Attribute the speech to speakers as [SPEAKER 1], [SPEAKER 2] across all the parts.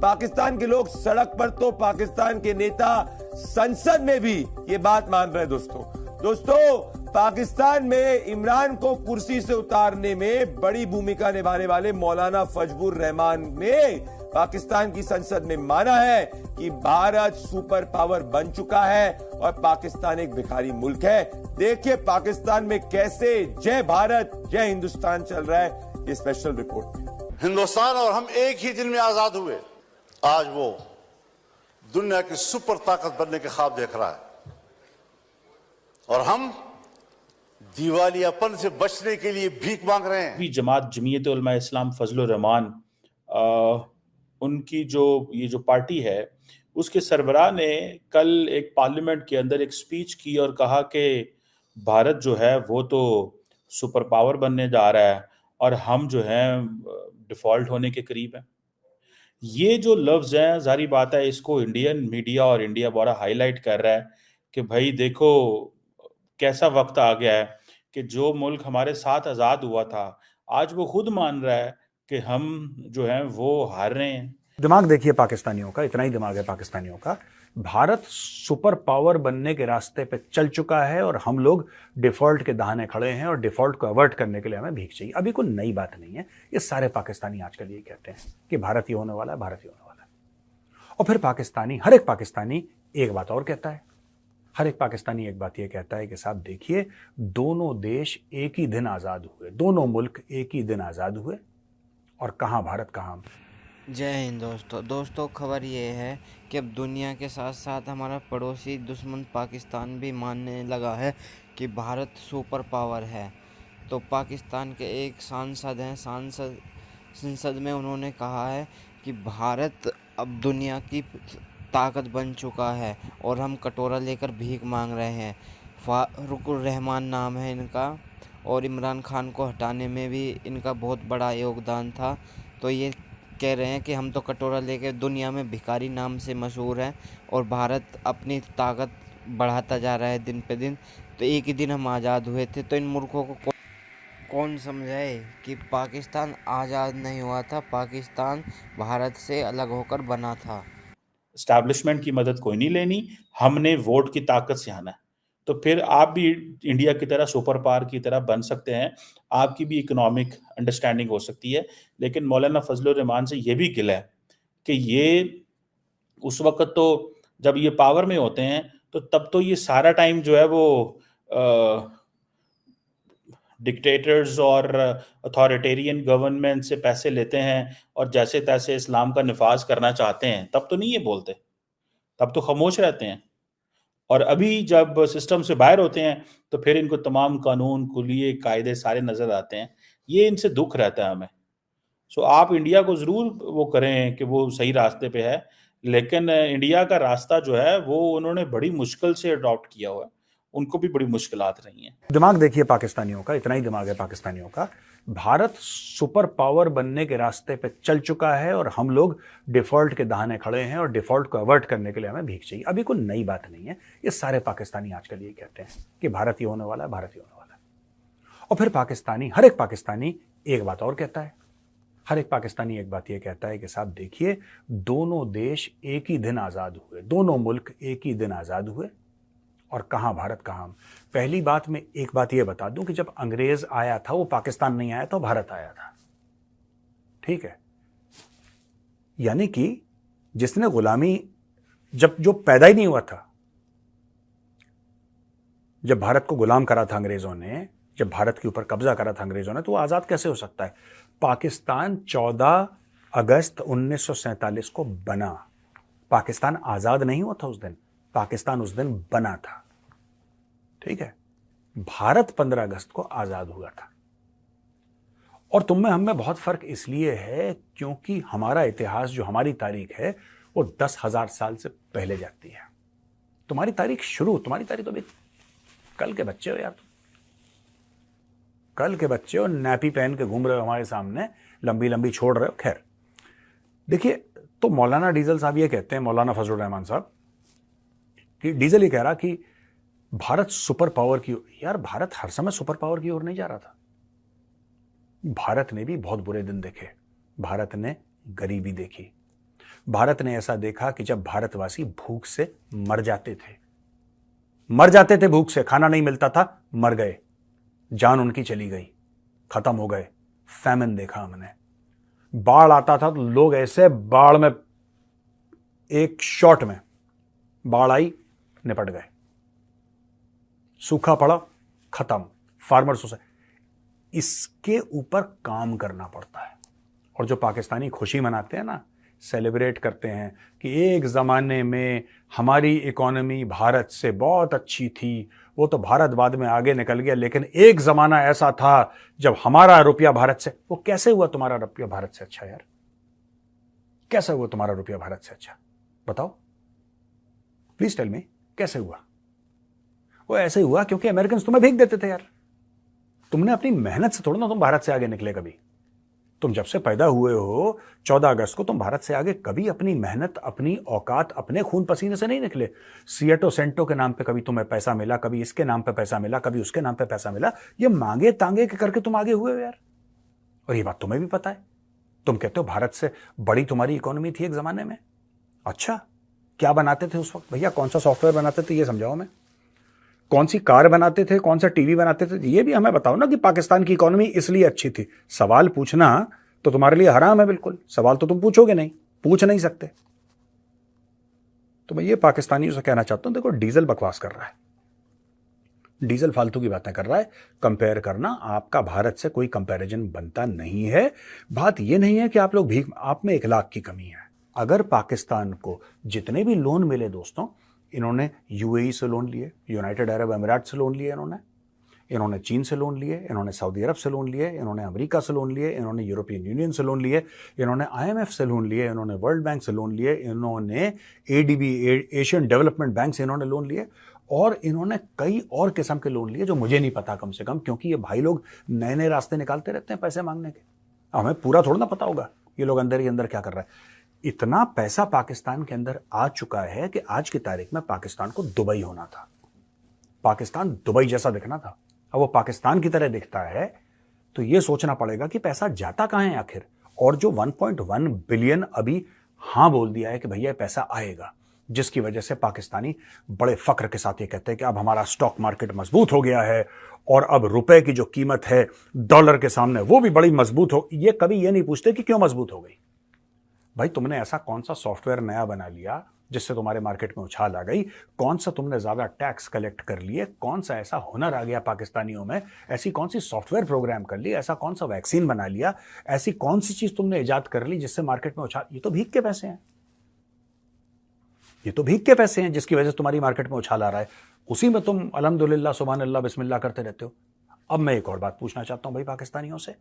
[SPEAKER 1] पाकिस्तान के लोग सड़क पर तो पाकिस्तान के नेता संसद में भी ये बात मान रहे हैं। दोस्तों पाकिस्तान में इमरान को कुर्सी से उतारने में बड़ी भूमिका निभाने वाले मौलाना फजलुर रहमान ने पाकिस्तान की संसद में माना है कि भारत सुपर पावर बन चुका है और पाकिस्तान एक भिखारी मुल्क है। देखिए पाकिस्तान में कैसे जय भारत जय हिंदुस्तान चल रहा है, ये स्पेशल रिपोर्ट में।
[SPEAKER 2] हिंदुस्तान और हम एक ही दिन में आजाद हुए। आज वो दुनिया की सुपर ताकत बनने के ख्वाब देख रहा है और हम दिवालियापन से बचने के लिए भीख मांग रहे हैं।
[SPEAKER 3] जमात जमीयत उलमा इस्लाम फजलुर रहमान उनकी ये जो पार्टी है उसके सरबराह ने कल एक पार्लियामेंट के अंदर एक स्पीच की और कहा कि भारत जो है वो तो सुपर पावर बनने जा रहा है और हम जो हैं डिफॉल्ट होने के करीब हैं। ये जो लफ्ज़ हैं, जारी बात है इसको इंडियन मीडिया और इंडिया बड़ा हाईलाइट कर रहा है कि भाई देखो कैसा वक्त आ गया है कि जो मुल्क हमारे साथ आज़ाद हुआ था आज वो खुद मान रहा है कि हम जो हैं वो हार रहे हैं।
[SPEAKER 4] दिमाग देखिए पाकिस्तानियों का, इतना ही दिमाग है पाकिस्तानियों का। भारत सुपर पावर बनने के रास्ते पे चल चुका है और हम लोग डिफॉल्ट के दहाने खड़े हैं और डिफॉल्ट को अवॉइड करने के लिए हमें भीख चाहिए। अभी कोई नई बात नहीं है, ये सारे पाकिस्तानी आजकल ये कहते हैं कि भारत ये होने वाला है, भारत ये होने वाला है। और फिर पाकिस्तानी, हर एक पाकिस्तानी एक बात और कहता है। हर एक पाकिस्तानी एक बात ये कहता है कि साहब देखिए दोनों देश एक ही दिन आज़ाद हुए, दोनों मुल्क एक ही दिन आज़ाद हुए और कहाँ भारत कहाँ हम।
[SPEAKER 5] जय हिंद दोस्तों खबर ये है कि अब दुनिया के साथ साथ हमारा पड़ोसी दुश्मन पाकिस्तान भी मानने लगा है कि भारत सुपर पावर है। तो पाकिस्तान के एक सांसद हैं, संसद में उन्होंने कहा है कि भारत अब दुनिया की ताकत बन चुका है और हम कटोरा लेकर भीख मांग रहे हैं। फारूकुर रहमान नाम है इनका और इमरान खान को हटाने में भी इनका बहुत बड़ा योगदान था। तो ये कह रहे हैं कि हम तो कटोरा लेकर दुनिया में भिखारी नाम से मशहूर हैं और भारत अपनी ताकत बढ़ाता जा रहा है दिन पे दिन। तो एक ही दिन हम आज़ाद हुए थे। तो इन मूर्खों को कौन समझाए कि पाकिस्तान आज़ाद नहीं हुआ था, पाकिस्तान भारत से अलग होकर बना था।
[SPEAKER 3] एस्टैब्लिशमेंट की मदद कोई नहीं लेनी, हमने वोट की ताकत से आना है। तो फिर आप भी इंडिया की तरह सुपर पावर की तरह बन सकते हैं, आपकी भी इकोनॉमिक अंडरस्टैंडिंग हो सकती है। लेकिन मौलाना फजलुर रहमान से ये भी गिला है कि ये उस वक्त तो जब ये पावर में होते हैं तो तब तो ये सारा टाइम जो है वो डिक्टेटर्स और अथॉरिटेरियन गवर्नमेंट से पैसे लेते हैं और जैसे तैसे इस्लाम का निफाज करना चाहते हैं। तब तो नहीं ये बोलते, तब तो खामोश रहते हैं। और अभी जब सिस्टम से बाहर होते हैं तो फिर इनको तमाम कानून कुलिये कायदे सारे नज़र आते हैं। ये इनसे दुख रहता है हमें। सो आप इंडिया को ज़रूर वो करें कि वो सही रास्ते पे है, लेकिन इंडिया का रास्ता जो है वो उन्होंने बड़ी मुश्किल से अडॉप्ट किया हुआ है, उनको भी बड़ी मुश्किलात रही हैं।
[SPEAKER 4] दिमाग देखिए पाकिस्तानियों का, इतना ही दिमाग है पाकिस्तानियों का। भारत सुपर पावर बनने के रास्ते पे चल चुका है और हम लोग डिफॉल्ट के दहाने खड़े हैं और डिफॉल्ट को अवॉइड करने के लिए हमें भीख चाहिए। अभी कोई नई बात नहीं है, ये सारे पाकिस्तानी आजकल ये कहते हैं कि भारत ये होने वाला है, भारत ये होने वाला है। और फिर पाकिस्तानी, हर एक पाकिस्तानी एक बात और कहता है। हर एक पाकिस्तानी एक बात ये कहता है कि साहब देखिए दोनों देश एक ही दिन आज़ाद हुए, दोनों मुल्क एक ही दिन आज़ाद हुए और कहाँ भारत कहाँ हम। पहली बात मैं एक बात ये बता दूं कि जब अंग्रेज आया था वो पाकिस्तान नहीं आया था, भारत आया था। ठीक है, यानी कि जिसने गुलामी जो पैदा ही नहीं हुआ था, जब भारत को गुलाम करा था अंग्रेजों ने, जब भारत के ऊपर कब्जा करा था अंग्रेजों ने, तो वो आज़ाद कैसे हो सकता है। पाकिस्तान 14 अगस्त 1947 को बना। पाकिस्तान आज़ाद नहीं हुआ था उस दिन, पाकिस्तान उस दिन बना था। ठीक है, भारत 15 अगस्त को आज़ाद हुआ था। और तुम में हम में बहुत फर्क इसलिए है क्योंकि हमारा इतिहास, जो हमारी तारीख है, वो 10,000 साल से पहले जाती है। तुम्हारी तारीख तो अभी कल के बच्चे हो यार, तुम कल के बच्चे हो, नैपी पहन के घूम रहे हो हमारे सामने, लंबी लंबी छोड़ रहे हो। खैर देखिए, तो मौलाना डीजल साहब ये कहते हैं, मौलाना फजलुर रहमान साहब, कि डीजल ये कह रहा कि भारत सुपर पावर की, यार भारत हर समय सुपर पावर की ओर नहीं जा रहा था। भारत ने भी बहुत बुरे दिन देखे, भारत ने गरीबी देखी, भारत ने ऐसा देखा कि जब भारतवासी भूख से मर जाते थे भूख से, खाना नहीं मिलता था, मर गए, जान उनकी चली गई, खत्म हो गए। फैमिन देखा हमने, बाढ़ आता था तो लोग ऐसे बाढ़ में, एक शॉट में बाढ़ आई, निपट गए, सूखा पड़ा, खत्म। फार्मर सोसाइटी, इसके ऊपर काम करना पड़ता है। और जो पाकिस्तानी खुशी मनाते हैं ना, सेलिब्रेट करते हैं कि एक ज़माने में हमारी इकोनॉमी भारत से बहुत अच्छी थी, वो तो भारत बाद में आगे निकल गया, लेकिन एक ज़माना ऐसा था जब हमारा रुपया भारत से, वो कैसे हुआ तुम्हारा रुपया भारत से अच्छा यार? कैसे हुआ तुम्हारा रुपया भारत से अच्छा? बताओ, प्लीज टेल मी, कैसे हुआ? वो ऐसे हुआ क्योंकि अमेरिकन तुम्हें भीख देते थे यार। तुमने अपनी मेहनत से थोड़ा ना तुम भारत से आगे निकले कभी। तुम जब से पैदा हुए हो 14 अगस्त को, तुम भारत से आगे कभी अपनी मेहनत, अपनी औकात, अपने खून पसीने से नहीं निकले। सिएटो सेंटो के नाम पे कभी तुम्हें पैसा मिला, कभी इसके नाम पे पैसा मिला, कभी उसके नाम पे पैसा मिला, ये मांगे तांगे के करके तुम आगे हुए हो यार। और ये बात तुम्हें भी पता है। तुम कहते हो भारत से बड़ी तुम्हारी इकोनॉमी थी एक जमाने में। अच्छा, क्या बनाते थे उस वक्त भैया? कौन सा सॉफ्टवेयर बनाते थे ये समझाओ हमें। कौन सी कार बनाते थे, कौन सा टीवी बनाते थे, ये भी हमें बताओ ना कि पाकिस्तान की इकोनॉमी इसलिए अच्छी थी। सवाल पूछना तो तुम्हारे लिए हराम है बिल्कुल। सवाल तो तुम पूछोगे नहीं, पूछ नहीं सकते। तो मैं ये पाकिस्तानियों से कहना चाहता हूं, देखो डीजल बकवास कर रहा है, डीजल फालतू की बातें कर रहा है। कंपेयर करना आपका भारत से कोई कंपैरिजन बनता नहीं है। बात यह नहीं है कि आप लोग भीख, आप में इखलाक की कमी है। अगर पाकिस्तान को जितने भी लोन मिले दोस्तों, इन्होंने यूएई से लोन लिए, यूनाइटेड अरब अमीरात से लोन लिए, इन्होंने चीन से लोन लिए, इन्होंने सऊदी अरब से लोन लिए, इन्होंने अमेरिका से लोन लिए, इन्होंने यूरोपियन यूनियन से लोन लिए, इन्होंने आईएमएफ से लोन लिए, इन्होंने वर्ल्ड बैंक से लोन लिए, इन्होंने एडीबी एशियन डेवलपमेंट बैंक से इन्होंने लोन लिए, और इन्होंने कई और किस्म के लोन लिए जो मुझे नहीं पता कम से कम, क्योंकि ये भाई लोग नए नए रास्ते निकालते रहते हैं पैसे मांगने के। हमें पूरा थोड़ा ना पता होगा ये लोग अंदर ही अंदर क्या कर रहा है। इतना पैसा पाकिस्तान के अंदर आ चुका है कि आज की तारीख में पाकिस्तान को दुबई होना था, पाकिस्तान दुबई जैसा दिखना था। अब वो पाकिस्तान की तरह दिखता है तो ये सोचना पड़ेगा कि पैसा जाता कहां है आखिर। और जो 1.1 बिलियन अभी हां बोल दिया है कि भैया पैसा आएगा, जिसकी वजह से पाकिस्तानी बड़े फख्र के साथ ये कहते हैं कि अब हमारा स्टॉक मार्केट मजबूत हो गया है और अब रुपए की जो कीमत है डॉलर के सामने वो भी बड़ी मजबूत हो। ये कभी ये नहीं पूछते कि क्यों मजबूत हो गई। भाई तुमने ऐसा कौन सा सॉफ्टवेयर नया बना लिया जिससे तुम्हारे मार्केट में उछाल आ गई? कौन सा तुमने ज्यादा टैक्स कलेक्ट कर लिए? कौन सा ऐसा हुनर आ गया पाकिस्तानियों में? ऐसी कौन सी सॉफ्टवेयर प्रोग्राम कर ली? ऐसा कौन सा वैक्सीन बना लिया? ऐसी कौन सी चीज तुमने इजाद कर ली जिससे मार्केट में उछाल? ये तो भीख के पैसे हैं, ये तो भीख के पैसे हैं जिसकी वजह से तुम्हारी मार्केट में उछाल आ रहा है। उसी में तुम अल्हम्दुलिल्लाह सुभान अल्लाह बिस्मिल्लाह करते रहते हो। अब मैं एक और बात पूछना चाहता हूं भाई पाकिस्तानियों से।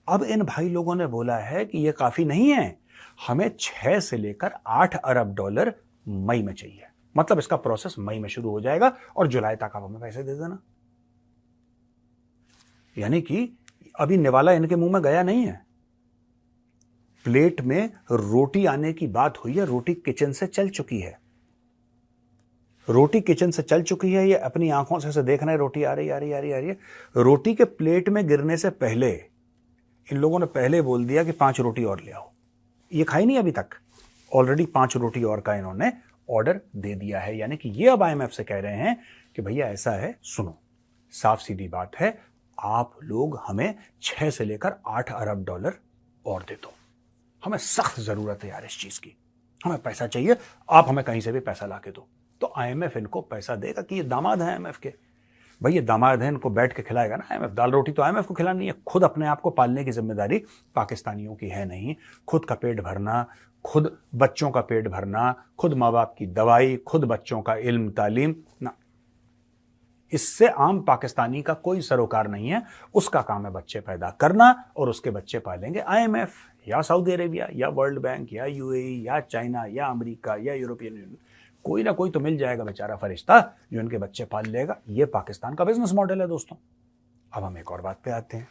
[SPEAKER 4] अब इन भाई लोगों ने बोला है कि यह काफी नहीं है, हमें 6 से लेकर 8 अरब डॉलर मई में चाहिए। मतलब इसका प्रोसेस मई में शुरू हो जाएगा और जुलाई तक आप हमें पैसे दे देना। यानी कि अभी निवाला इनके मुंह में गया नहीं है, प्लेट में रोटी आने की बात हुई है, रोटी किचन से चल चुकी है, रोटी किचन से चल चुकी है। ये अपनी आंखों से देख रहे हैं रोटी आ रही आ रही आ रही आ रही है। रोटी के प्लेट में गिरने से पहले इन लोगों ने पहले बोल दिया कि 5 रोटी और ले आओ। ये खाई नहीं अभी तक, ऑलरेडी 5 रोटी और का इन्होंने ऑर्डर दे दिया है। यानी कि ये अब आईएमएफ से कह रहे हैं कि भैया ऐसा है, सुनो साफ सीधी बात है, आप लोग हमें 6 से लेकर 8 अरब डॉलर और दे दो। हमें सख्त जरूरत है यार इस चीज की, हमें पैसा चाहिए, आप हमें कहीं से भी पैसा ला के दो। तो आईएमएफ इनको पैसा देगा कि ये दामाद है आईएमएफ के। भाई ये दामाद है, इनको बैठ के खिलाएगा ना आईएमएफ। दाल रोटी तो आईएमएफ को खिलानी है, खुद अपने आप को पालने की जिम्मेदारी पाकिस्तानियों की है नहीं। खुद का पेट भरना, खुद बच्चों का पेट भरना, खुद माँ बाप की दवाई, खुद बच्चों का इल्म तालीम ना, इससे आम पाकिस्तानी का कोई सरोकार नहीं है। उसका काम है बच्चे पैदा करना और उसके बच्चे पालेंगे आईएमएफ या सऊदी अरेबिया या वर्ल्ड बैंक या यूएई या चाइना या अमेरिका या यूरोपियन यूनियन। कोई ना कोई तो मिल जाएगा बेचारा फरिश्ता जो इनके बच्चे पाल लेगा। ये पाकिस्तान का बिजनेस मॉडल है दोस्तों। अब हम एक और बात पे आते हैं।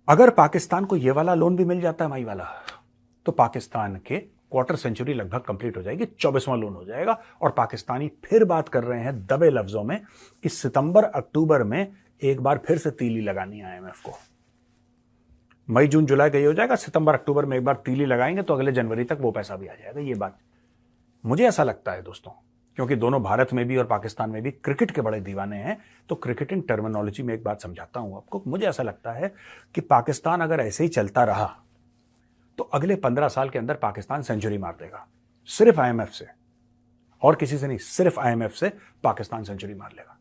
[SPEAKER 4] अगर पाकिस्तान को ये वाला लोन भी मिल जाता है माई वाला, तो पाकिस्तान के क्वार्टर सेंचुरी लगभग कंप्लीट हो जाएगी, 24वां लोन हो जाएगा। और पाकिस्तानी फिर बात कर रहे हैं दबे लफ्जों में कि सितंबर अक्टूबर में एक बार फिर से तीली लगानी है आईएमएफ को। मई जून जुलाई का ये हो जाएगा, सितंबर अक्टूबर में एक बार तीली लगाएंगे तो अगले जनवरी तक वो पैसा भी आ जाएगा। ये बात मुझे ऐसा लगता है दोस्तों, क्योंकि दोनों भारत में भी और पाकिस्तान में भी क्रिकेट के बड़े दीवाने हैं, तो क्रिकेटिंग टर्मिनोलॉजी में एक बात समझाता हूं आपको। मुझे ऐसा लगता है कि पाकिस्तान अगर ऐसे ही चलता रहा तो अगले 15 साल के अंदर पाकिस्तान सेंचुरी मार देगा, सिर्फ आईएमएफ से, और किसी से नहीं, सिर्फ आईएमएफ से पाकिस्तान सेंचुरी मार लेगा।